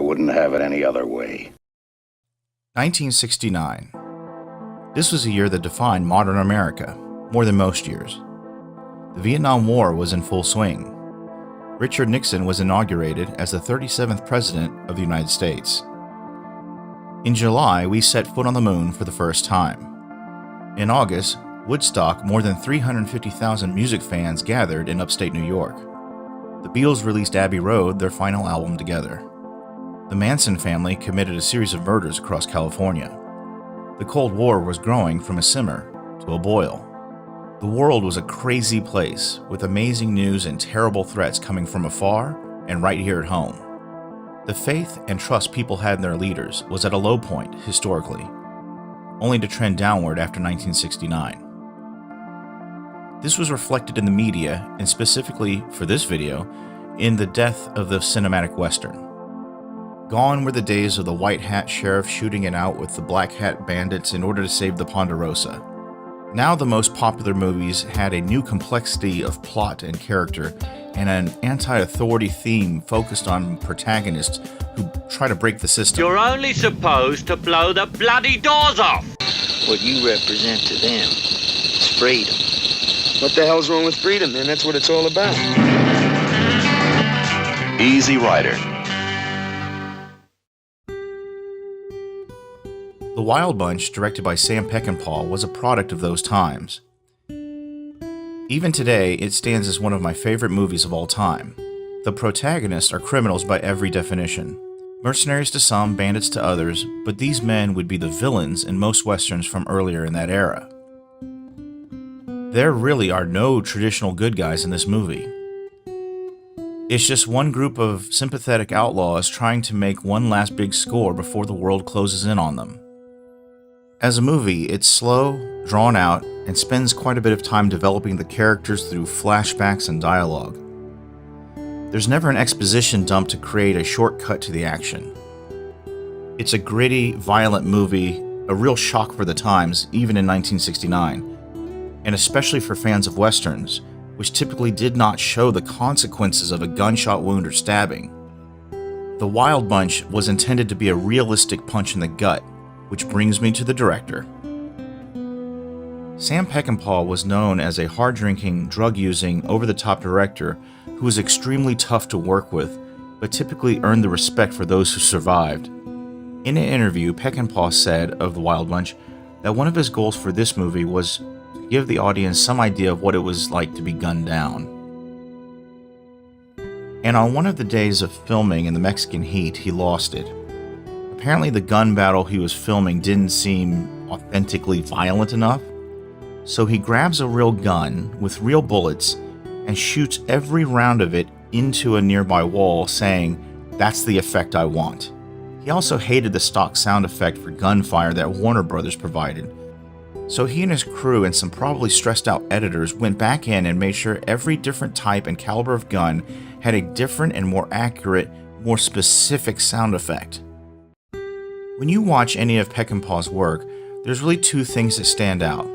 wouldn't have it any other way. 1969. This was a year that defined modern America, more than most years. The Vietnam War was in full swing. Richard Nixon was inaugurated as the 37th President of the United States. In July, we set foot on the moon for the first time. In August, Woodstock, more than 350,000 music fans gathered in upstate New York. The Beatles released Abbey Road, their final album together. The Manson family committed a series of murders across California. The Cold War was growing from a simmer to a boil. The world was a crazy place, with amazing news and terrible threats coming from afar and right here at home. The faith and trust people had in their leaders was at a low point historically, only to trend downward after 1969. This was reflected in the media, and specifically for this video, in the death of the cinematic Western. Gone were the days of the white hat sheriff shooting it out with the black hat bandits in order to save the Ponderosa. Now the most popular movies had a new complexity of plot and character, and an anti-authority theme focused on protagonists who try to break the system. You're only supposed to blow the bloody doors off! What you represent to them is freedom. What the hell's wrong with freedom, man? That's what it's all about. Easy Rider. The Wild Bunch, directed by Sam Peckinpah, was a product of those times. Even today, it stands as one of my favorite movies of all time. The protagonists are criminals by every definition. Mercenaries to some, bandits to others, but these men would be the villains in most westerns from earlier in that era. There really are no traditional good guys in this movie. It's just one group of sympathetic outlaws trying to make one last big score before the world closes in on them. As a movie, it's slow, drawn out, and spends quite a bit of time developing the characters through flashbacks and dialogue. There's never an exposition dump to create a shortcut to the action. It's a gritty, violent movie, a real shock for the times, even in 1969, and especially for fans of westerns, which typically did not show the consequences of a gunshot wound or stabbing. The Wild Bunch was intended to be a realistic punch in the gut, which brings me to the director. Sam Peckinpah was known as a hard-drinking, drug-using, over-the-top director who was extremely tough to work with, but typically earned the respect for those who survived. In an interview, Peckinpah said of The Wild Bunch that one of his goals for this movie was to give the audience some idea of what it was like to be gunned down. And on one of the days of filming in the Mexican heat, he lost it. Apparently the gun battle he was filming didn't seem authentically violent enough, so he grabs a real gun with real bullets and shoots every round of it into a nearby wall, saying, "That's the effect I want." He also hated the stock sound effect for gunfire that Warner Brothers provided, so he and his crew and some probably stressed out editors went back in and made sure every different type and caliber of gun had a different and more accurate, more specific sound effect. When you watch any of Peckinpah's work, there's really two things that stand out.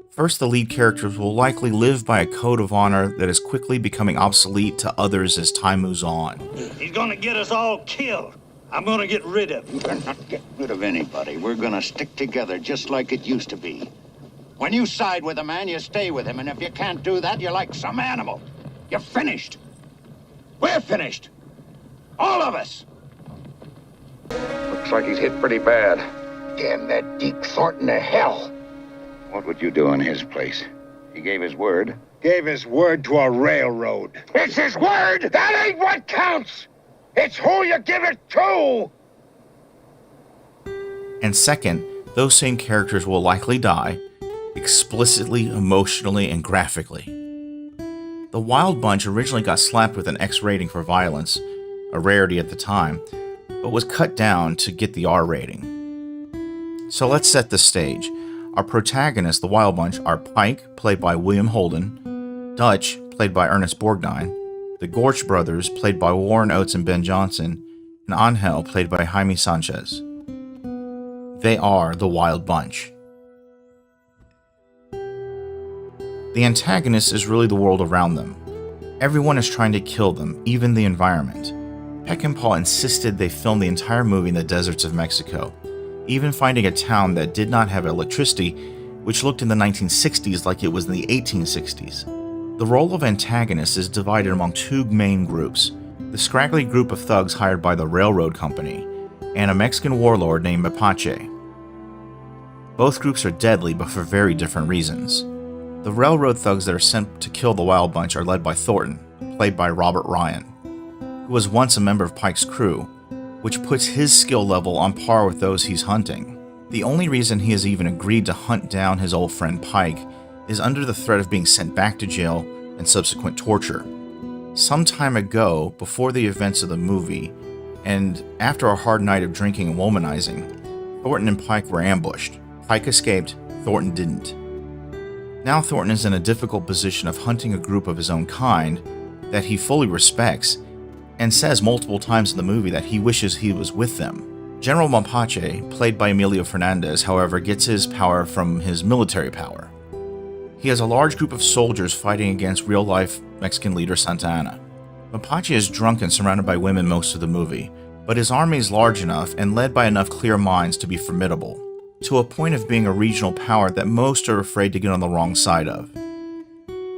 First, the lead characters will likely live by a code of honor that is quickly becoming obsolete to others as time moves on. He's gonna get us all killed. I'm gonna get rid of him. We're not getting rid of anybody. We're gonna stick together just like it used to be. When you side with a man, you stay with him, and if you can't do that, you're like some animal. You're finished. We're finished. All of us. Looks like he's hit pretty bad. Damn that Deke Thornton to hell. What would you do in his place? He gave his word. Gave his word to a railroad. It's his word! That ain't what counts! It's who you give it to! And second, those same characters will likely die, explicitly, emotionally, and graphically. The Wild Bunch originally got slapped with an X rating for violence, a rarity at the time, but was cut down to get the R rating. So let's set the stage. Our protagonists, the Wild Bunch, are Pike, played by William Holden, Dutch, played by Ernest Borgnine, the Gorch brothers, played by Warren Oates and Ben Johnson, and Angel, played by Jaime Sanchez. They are the Wild Bunch. The antagonist is really the world around them. Everyone is trying to kill them, even the environment. Peckinpah insisted they film the entire movie in the deserts of Mexico, even finding a town that did not have electricity, which looked in the 1960s like it was in the 1860s. The role of antagonist is divided among two main groups: the scraggly group of thugs hired by the railroad company, and a Mexican warlord named Mapache. Both groups are deadly, but for very different reasons. The railroad thugs that are sent to kill the Wild Bunch are led by Thornton, played by Robert Ryan, who was once a member of Pike's crew, which puts his skill level on par with those he's hunting. The only reason he has even agreed to hunt down his old friend Pike is under the threat of being sent back to jail and subsequent torture. Some time ago, before the events of the movie, and after a hard night of drinking and womanizing, Thornton and Pike were ambushed. Pike escaped, Thornton didn't. Now Thornton is in a difficult position of hunting a group of his own kind that he fully respects, and says multiple times in the movie that he wishes he was with them. General Mapache, played by Emilio Fernandez, however, gets his power from his military power. He has a large group of soldiers fighting against real-life Mexican leader Santa Anna. Mapache is drunk and surrounded by women most of the movie, but his army is large enough and led by enough clear minds to be formidable, to a point of being a regional power that most are afraid to get on the wrong side of.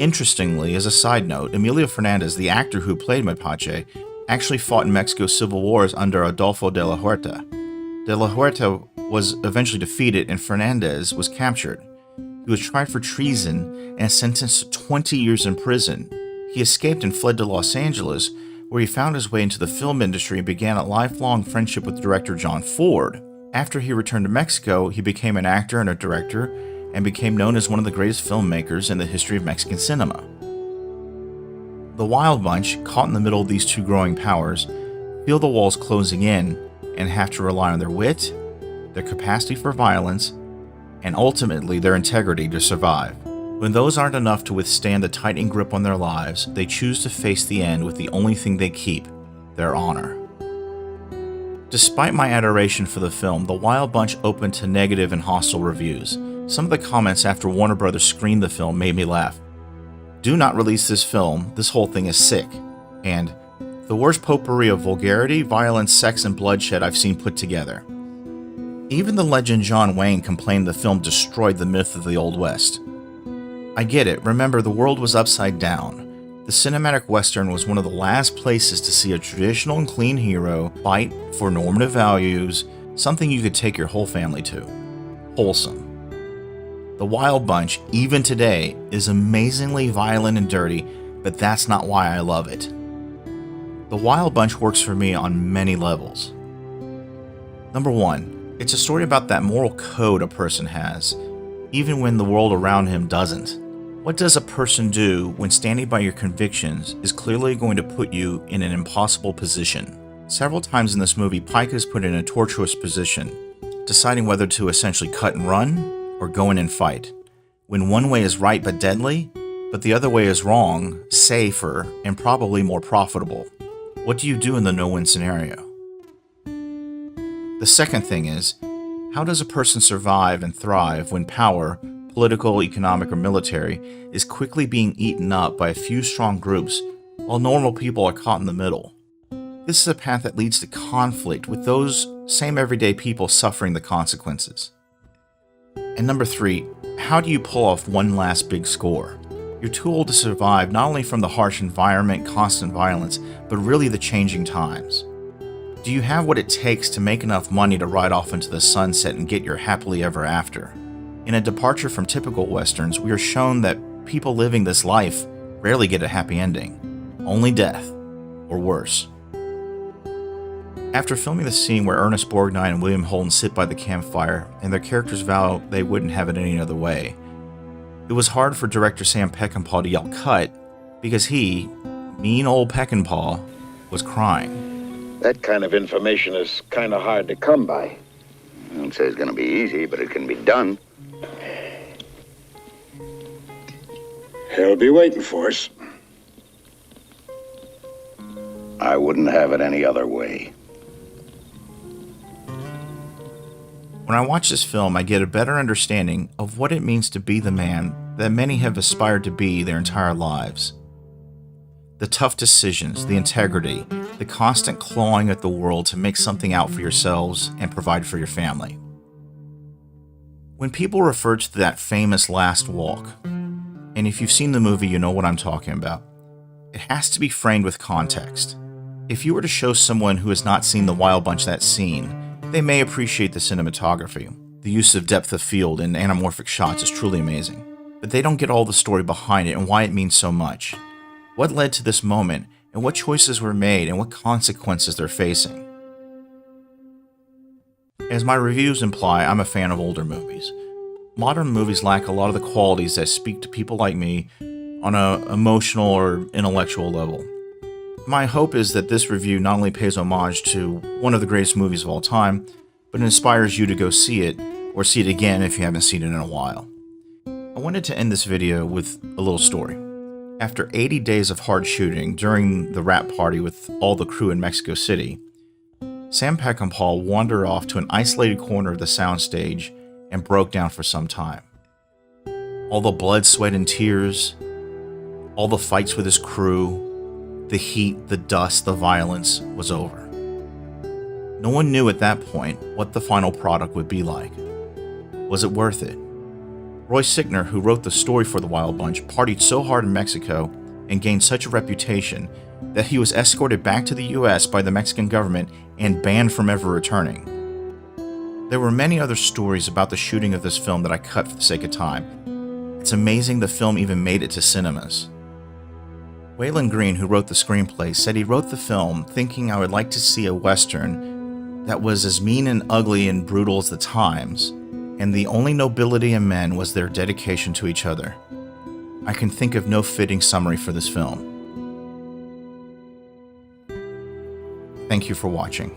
Interestingly, as a side note, Emilio Fernandez, the actor who played Mapache, actually fought in Mexico's civil wars under Adolfo de la Huerta. De la Huerta was eventually defeated and Fernandez was captured. He was tried for treason and sentenced to 20 years in prison. He escaped and fled to Los Angeles, where he found his way into the film industry and began a lifelong friendship with director John Ford. After he returned to Mexico, he became an actor and a director, and became known as one of the greatest filmmakers in the history of Mexican cinema. The Wild Bunch, caught in the middle of these two growing powers, feel the walls closing in and have to rely on their wit, their capacity for violence, and ultimately their integrity to survive. When those aren't enough to withstand the tightening grip on their lives, they choose to face the end with the only thing they keep: their honor. Despite my adoration for the film, The Wild Bunch opened to negative and hostile reviews. Some of the comments after Warner Brothers screened the film made me laugh. "Do not release this film, this whole thing is sick," and "the worst potpourri of vulgarity, violence, sex, and bloodshed I've seen put together." Even the legend John Wayne complained the film destroyed the myth of the Old West. I get it, remember the world was upside down. The cinematic western was one of the last places to see a traditional and clean hero fight for normative values, something you could take your whole family to. Wholesome. The Wild Bunch, even today, is amazingly violent and dirty, but that's not why I love it. The Wild Bunch works for me on many levels. Number one, it's a story about that moral code a person has, even when the world around him doesn't. What does a person do when standing by your convictions is clearly going to put you in an impossible position? Several times in this movie, Pike is put in a tortuous position, deciding whether to essentially cut and run or go in and fight, when one way is right but deadly, but the other way is wrong, safer, and probably more profitable. What do you do in the no-win scenario? The second thing is, how does a person survive and thrive when power, political, economic, or military, is quickly being eaten up by a few strong groups while normal people are caught in the middle? This is a path that leads to conflict with those same everyday people suffering the consequences. And number three, how do you pull off one last big score? You're too old to survive not only from the harsh environment, constant violence, but really the changing times. Do you have what it takes to make enough money to ride off into the sunset and get your happily ever after? In a departure from typical westerns, we are shown that people living this life rarely get a happy ending. Only death, or worse. After filming the scene where Ernest Borgnine and William Holden sit by the campfire and their characters vow they wouldn't have it any other way, it was hard for director Sam Peckinpah to yell cut because he, mean old Peckinpah, was crying. That kind of information is kind of hard to come by. I don't say it's going to be easy, but it can be done. He'll be waiting for us. I wouldn't have it any other way. When I watch this film, I get a better understanding of what it means to be the man that many have aspired to be their entire lives. The tough decisions, the integrity, the constant clawing at the world to make something out for yourselves and provide for your family. When people refer to that famous last walk, and if you've seen the movie, you know what I'm talking about, it has to be framed with context. If you were to show someone who has not seen the Wild Bunch that scene, they may appreciate the cinematography. The use of depth of field and anamorphic shots is truly amazing. But they don't get all the story behind it and why it means so much. What led to this moment, and what choices were made, and what consequences they're facing. As my reviews imply, I'm a fan of older movies. Modern movies lack a lot of the qualities that speak to people like me on an emotional or intellectual level. My hope is that this review not only pays homage to one of the greatest movies of all time, but inspires you to go see it, or see it again if you haven't seen it in a while. I wanted to end this video with a little story. After 80 days of hard shooting during the wrap party with all the crew in Mexico City, Sam Peckinpah wandered off to an isolated corner of the soundstage and broke down for some time. All the blood, sweat, and tears, all the fights with his crew, the heat, the dust, the violence was over. No one knew at that point what the final product would be like. Was it worth it? Roy Sickner, who wrote the story for The Wild Bunch, partied so hard in Mexico and gained such a reputation that he was escorted back to the US by the Mexican government and banned from ever returning. There were many other stories about the shooting of this film that I cut for the sake of time. It's amazing the film even made it to cinemas. Waylon Green, who wrote the screenplay, said he wrote the film thinking I would like to see a Western that was as mean and ugly and brutal as the times, and the only nobility in men was their dedication to each other. I can think of no fitting summary for this film. Thank you for watching.